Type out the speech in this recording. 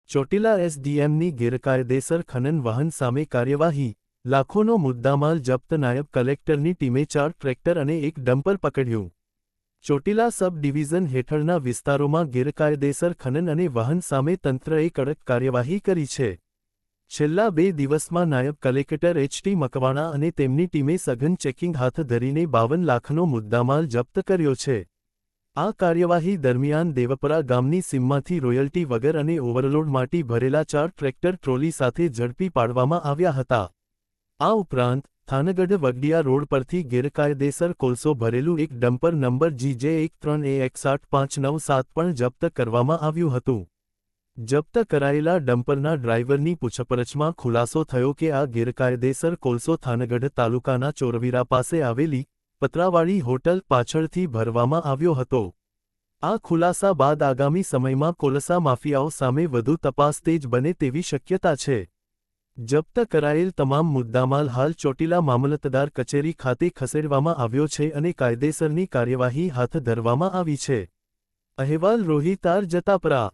ચોટીલા એસડીએમની ગેરકાયદેસર ખનન વાહન સામે કાર્યવાહી, લાખોનો મુદ્દામાલ જપ્ત. નાયબ કલેક્ટરની ટીમે 4 ટ્રેક્ટર અને એક ડમ્પર પકડ્યું. ચોટીલા સબ ડિવિઝન હેઠળના વિસ્તારોમાં ગેરકાયદેસર ખનન અને વાહન સામે તંત્રએ કડક કાર્યવાહી કરી છે. છેલ્લા 2 દિવસમાં નાયબ કલેક્ટર એચ.ટી. મકવાણા અને તેમની ટીમે સઘન ચેકિંગ હાથ ધરીને 52 લાખનો મુદ્દામાલ જપ્ત કર્યો છે. આ કાર્યવાહી દરમિયાન દેવપરા ગામની સીમમાંથી રોયલ્ટી વગર અને ઓવરલોડ માટી ભરેલા 4 ટ્રેક્ટર ટ્રોલી સાથે ઝડપી પાડવામાં આવ્યા હતા. આ ઉપરાંત થાનગઢ વગડિયા રોડ પરથી ગેરકાયદેસર કોલસો ભરેલું એક ડમ્પર નંબર GJ13AX8597 પણ જપ્ત કરવામાં આવ્યું હતું. જપ્ત કરાયેલા ડમ્પરના ડ્રાઈવરની પૂછપરછમાં ખુલાસો થયો કે આ ગેરકાયદેસર કોલસો થાનગઢ તાલુકાના ચોરવીરા પાસે આવેલી પતરાવાળી હોટલ પાછળથી ભરવામાં આવ્યો હતો. આ ખુલાસા બાદ આગામી સમયમાં કોલસા માફિયાઓ સામે વધુ તપાસ તેજ બને તેવી શક્યતા છે. જપ્ત કરાયેલ તમામ મુદ્દામાલ હાલ ચોટીલા મામલતદાર કચેરી ખાતે ખસેડવામાં આવ્યો છે અને કાયદેસરની કાર્યવાહી હાથ ધરવામાં આવી છે. અહેવાલ રોહિત આર જતાપરા.